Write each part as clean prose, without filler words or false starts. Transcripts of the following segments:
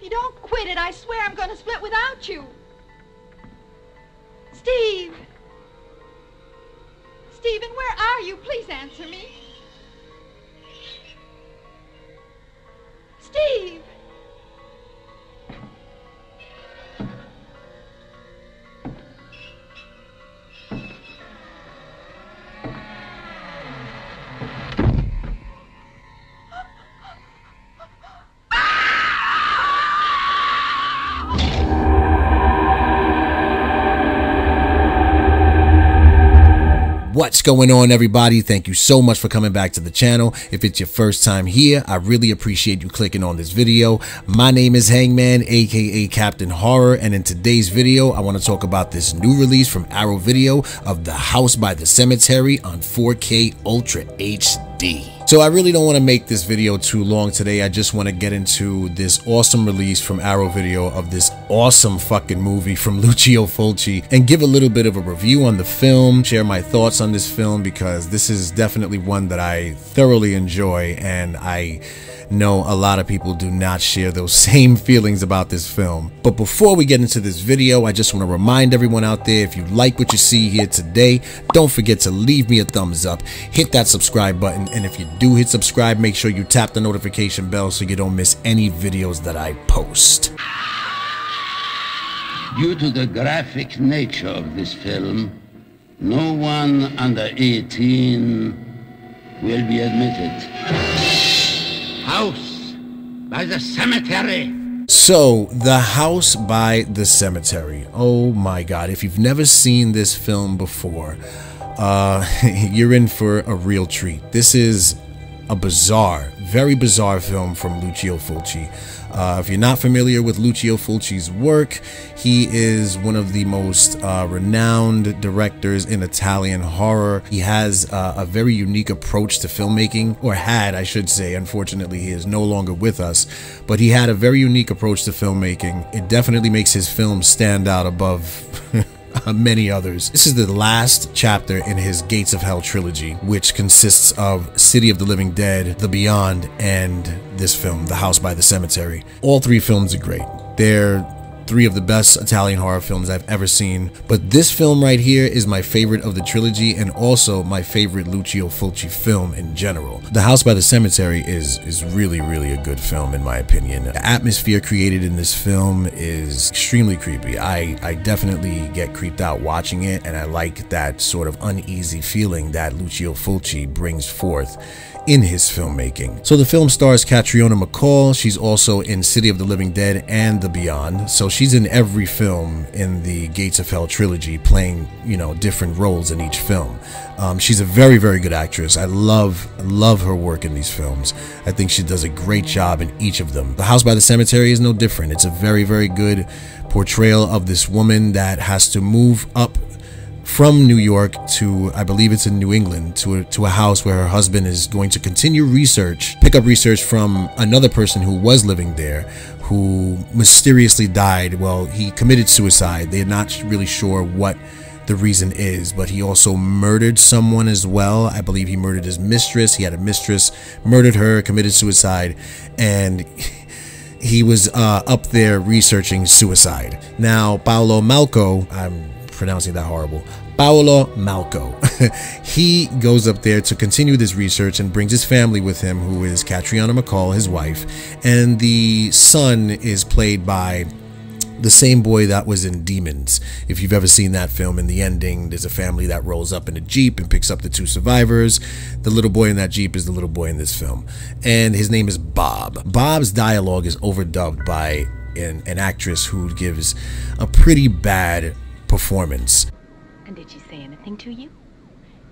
If you don't quit it, I swear I'm going to split without you. Steve. Stephen, where are you? Please answer me. Steve. What's going on, everybody? Thank you so much for coming back to the channel. If it's your first time here, I really appreciate you clicking on this video. My name is Hangman, aka Captain Horror, and in today's video I want to talk about this new release from Arrow Video of The House by the Cemetery on 4K Ultra HD. So I really don't want to make this video too long today. I just want to get into this awesome release from Arrow Video of this awesome fucking movie from Lucio Fulci and give a little bit of a review on the film, share my thoughts on this film, because this is definitely one that I thoroughly enjoy, and I know a lot of people do not share those same feelings about this film. But before we get into this video, I just want to remind everyone out there, if you like what you see here today, don't forget to leave me a thumbs up, hit that subscribe button, and if you do hit subscribe, make sure you tap the notification bell so you don't miss any videos that I post. Due to the graphic nature of this film, no one under 18 will be admitted. House by the Cemetery. So, The House by the Cemetery. Oh my god, if you've never seen this film before, you're in for a real treat. This is a bizarre, very bizarre film from Lucio Fulci. If you're not familiar with Lucio Fulci's work, he is one of the most renowned directors in Italian horror. He has a very unique approach to filmmaking, or had, I should say. Unfortunately, he is no longer with us, but he had a very unique approach to filmmaking. It definitely makes his films stand out above many others. This is the last chapter in his Gates of Hell trilogy, which consists of City of the Living Dead, The Beyond, and this film, The House by the Cemetery. All three films are great. They're three of the best Italian horror films I've ever seen, but this film right here is my favorite of the trilogy, and also my favorite Lucio Fulci film in general. The House by the Cemetery is really a good film in my opinion. The atmosphere created in this film is extremely creepy. I definitely get creeped out watching it, and I like that sort of uneasy feeling that Lucio Fulci brings forth in his filmmaking. So the film stars Catriona MacColl. She's also in City of the Living Dead and The Beyond. So she's in every film in the Gates of Hell trilogy, playing, you know, different roles in each film. She's a very good actress. I love her work in these films. I think she does a great job in each of them. The House by the Cemetery is no different. It's a very good portrayal of this woman that has to move up from New York to, I believe it's in New England, to a house where her husband is going to continue pick up research from another person who was living there, who mysteriously died. Well, he committed suicide. They're not really sure what the reason is, but he also murdered someone as well. I believe he murdered his mistress. He had a mistress, murdered her, committed suicide, and he was up there researching suicide. Now, Paolo Malco, I'm pronouncing that horrible, Paolo Malco, he goes up there to continue this research and brings his family with him, who is Catriona MacColl, his wife, and the son is played by the same boy that was in Demons. If you've ever seen that film, in the ending, there's a family that rolls up in a Jeep and picks up the two survivors. The little boy in that Jeep is the little boy in this film, and his name is Bob. Bob's dialogue is overdubbed by an actress who gives a pretty bad performance. And did she say anything to you?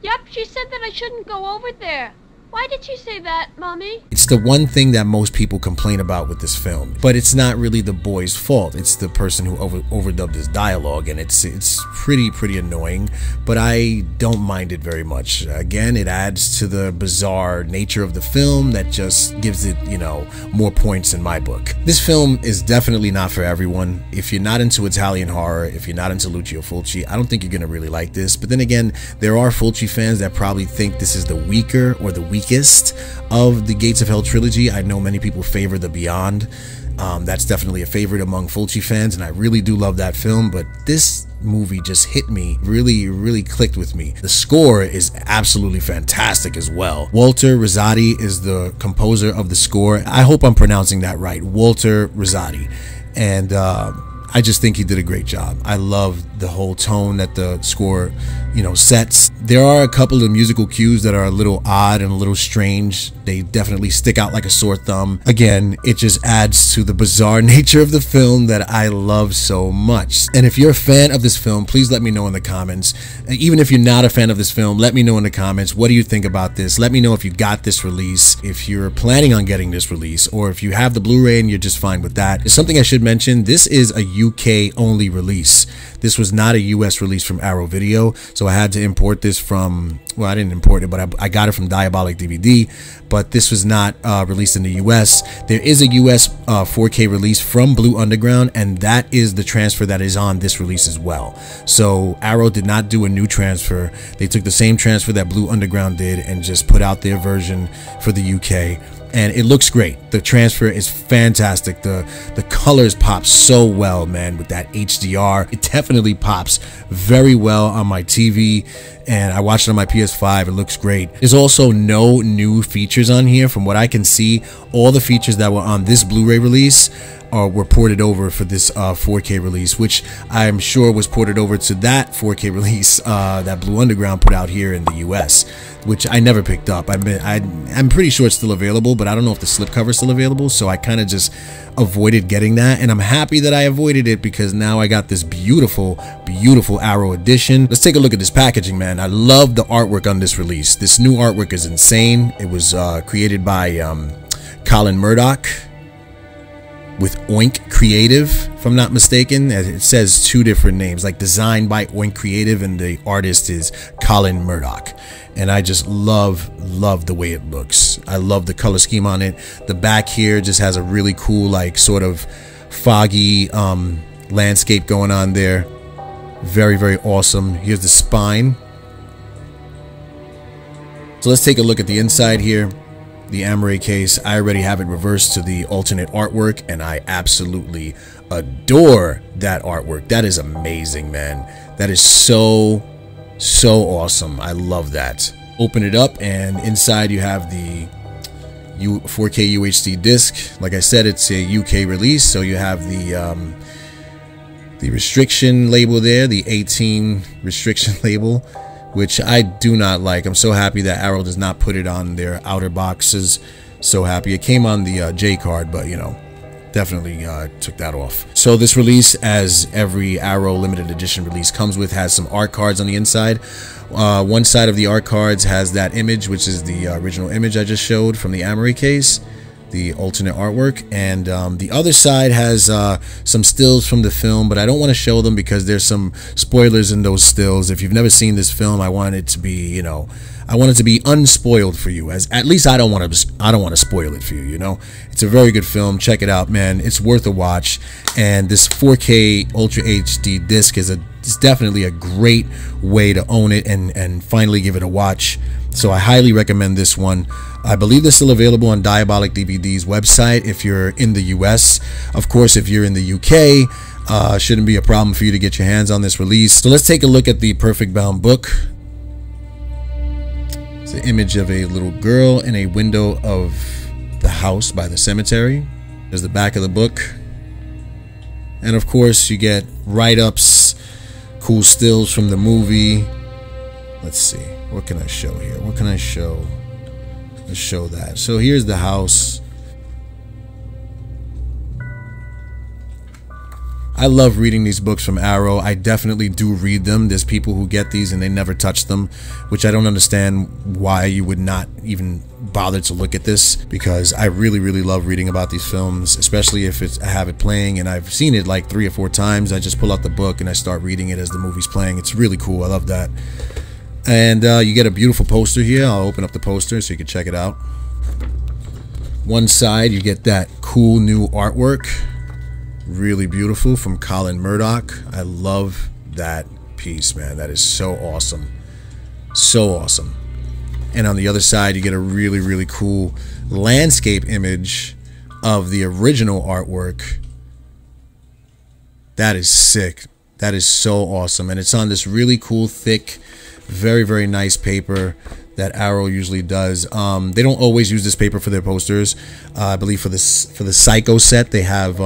Yep, she said that I shouldn't go over there. Why did she say that, Mommy? It's the one thing that most people complain about with this film, but it's not really the boy's fault. It's the person who overdubbed his dialogue, and it's pretty annoying, but I don't mind it very much. Again, it adds to the bizarre nature of the film that just gives it, you know, more points in my book. This film is definitely not for everyone. If you're not into Italian horror, if you're not into Lucio Fulci, I don't think you're gonna really like this. But then again, there are Fulci fans that probably think this is the weaker or the weakest of the Gates of Hell trilogy. I know many people favor The Beyond. That's definitely a favorite among Fulci fans, and I really do love that film, but this movie just hit me, really clicked with me. The score is absolutely fantastic as well. Walter Rizzati is the composer of the score. I hope I'm pronouncing that right, Walter Rizzati. And I just think he did a great job. I love the whole tone that the score, sets. There are a couple of musical cues that are a little odd and a little strange. They definitely stick out like a sore thumb. Again, it just adds to the bizarre nature of the film that I love so much. And if you're a fan of this film, please let me know in the comments. Even if you're not a fan of this film, let me know in the comments. What do you think about this? Let me know if you got this release, if you're planning on getting this release, or if you have the Blu-ray and you're just fine with that. There's something I should mention. This is a UK only release. This was not a US release from Arrow Video, so I had to import this from, well, I didn't import it, but I got it from Diabolic DVD, but this was not released in the US. There is a US 4K release from Blue Underground, and that is the transfer that is on this release as well. So Arrow did not do a new transfer. They took the same transfer that Blue Underground did and just put out their version for the UK. And it looks great. The transfer is fantastic. The colors pop so well, man, with that HDR. It definitely pops very well on my TV, and I watched it on my PS5. It looks great. There's also no new features on here. From what I can see, all the features that were on this Blu-ray release were ported over for this 4K release, which I'm sure was ported over to that 4K release that Blue Underground put out here in the US, which I never picked up. I'm pretty sure it's still available, but I don't know if the slipcover is still available, so I kind of just avoided getting that, and I'm happy that I avoided it because now I got this beautiful Arrow edition. Let's take a look at this packaging, man. I love the artwork on this release. This new artwork is insane. It was created by Colin Murdoch with Oink Creative, if I'm not mistaken. It says two different names, like designed by Oink Creative, and the artist is Colin Murdoch. And I just love the way it looks. I love the color scheme on it. The back here just has a really cool, like, sort of foggy landscape going on there. Very awesome. Here's the spine. So let's take a look at the inside here. The Amaray case, I already have it reversed to the alternate artwork, and I absolutely adore that artwork. That is amazing, man. That is so awesome. I love that. Open it up, and inside you have the 4K UHD disc. Like I said, it's a UK release, so you have the restriction label there, the 18 restriction label, which I do not like. I'm so happy that Arrow does not put it on their outer boxes. So happy. It came on the J card, but definitely took that off. So this release, as every Arrow limited edition release comes with, has some art cards on the inside. One side of the art cards has that image, which is the original image I just showed from the Amaray case, the alternate artwork, and the other side has some stills from the film, but I don't want to show them because there's some spoilers in those stills. If you've never seen this film, I want it to be, I want it to be unspoiled for you. As at least I don't want to spoil it for you. It's a very good film. Check it out, man. It's worth a watch. And this 4K Ultra HD disc is definitely a great way to own it and finally give it a watch. So I highly recommend this one. I believe they're still available on Diabolic DVD's website if you're in the US. Of course, if you're in the UK, shouldn't be a problem for you to get your hands on this release. So let's take a look at the Perfect Bound book. It's an image of a little girl in a window of the house by the cemetery. There's the back of the book. And of course, you get write-ups, cool stills from the movie. Let's see. What can I show here? What can I show? Let's show that. So here's the house. I love reading these books from Arrow. I definitely do read them. There's people who get these and they never touch them, which I don't understand why you would not even bother to look at this, because I really love reading about these films, especially if I have it playing and I've seen it like 3 or 4 times. I just pull out the book and I start reading it as the movie's playing. It's really cool. I love that. And you get a beautiful poster here. I'll open up the poster so you can check it out. One side, you get that cool new artwork. Really beautiful, from Colin Murdoch. I love that piece, man. That is so awesome. So awesome. And on the other side, you get a really cool landscape image of the original artwork. That is sick. That is so awesome. And it's on this really cool, thick, very, very nice paper that Arrow usually does. They don't always use this paper for their posters. I believe for the Psycho set, they have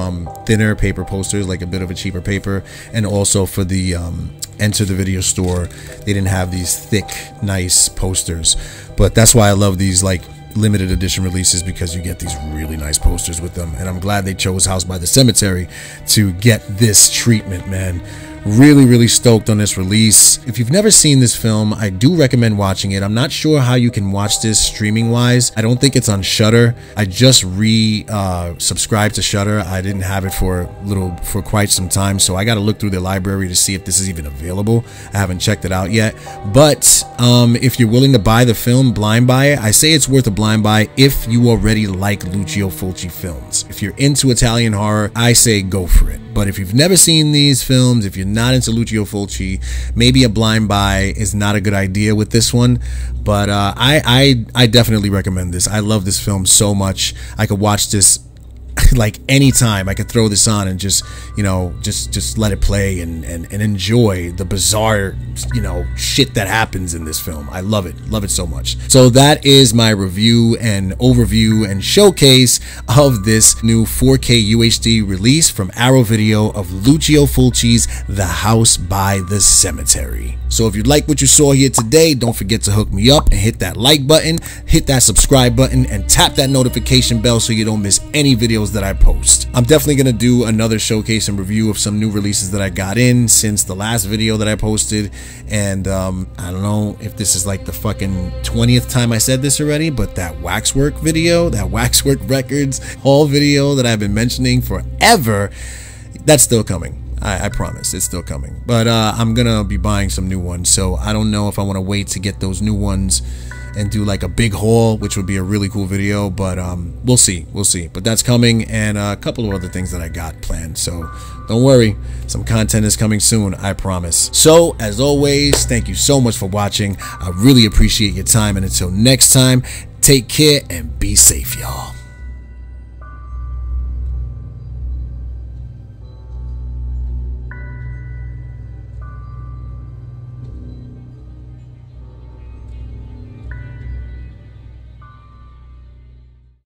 thinner paper posters, like a bit of a cheaper paper. And also for the Enter the Video Store, they didn't have these thick, nice posters. But that's why I love these like limited edition releases, because you get these really nice posters with them. And I'm glad they chose House by the Cemetery to get this treatment, man. Really, really stoked on this release. If you've never seen this film, I do recommend watching it. I'm not sure how you can watch this streaming wise. I don't think it's on Shudder. I just subscribed to Shudder. I didn't have it for quite some time, so I got to look through the library to see if this is even available. I haven't checked it out yet. But if you're willing to buy the film, blind buy it. I say it's worth a blind buy if you already like Lucio Fulci films. If you're into Italian horror, I say go for it. But if you've never seen these films, if you're not into Lucio Fulci, maybe a blind buy is not a good idea with this one. But I definitely recommend this. I love this film so much. I could watch this like anytime. I could throw this on and just, you know, just let it play and enjoy the bizarre, you know, shit that happens in this film. I love it so much. So that is my review and overview and showcase of this new 4K UHD release from Arrow Video of Lucio Fulci's The House by the Cemetery. So if you like what you saw here today, don't forget to hook me up and hit that like button, hit that subscribe button, and tap that notification bell so you don't miss any videos that I post. I'm definitely going to do another showcase and review of some new releases that I got in since the last video that I posted. And I don't know if this is like the fucking 20th time I said this already, but that Waxwork video, that Waxwork Records haul video that I've been mentioning forever, that's still coming. I promise it's still coming. But I'm gonna be buying some new ones, so I don't know if I want to wait to get those new ones and do like a big haul, which would be a really cool video. But we'll see. But that's coming, and a couple of other things that I got planned, so don't worry, some content is coming soon, I promise. So as always, thank you so much for watching. I really appreciate your time, and until next time, take care and be safe, y'all.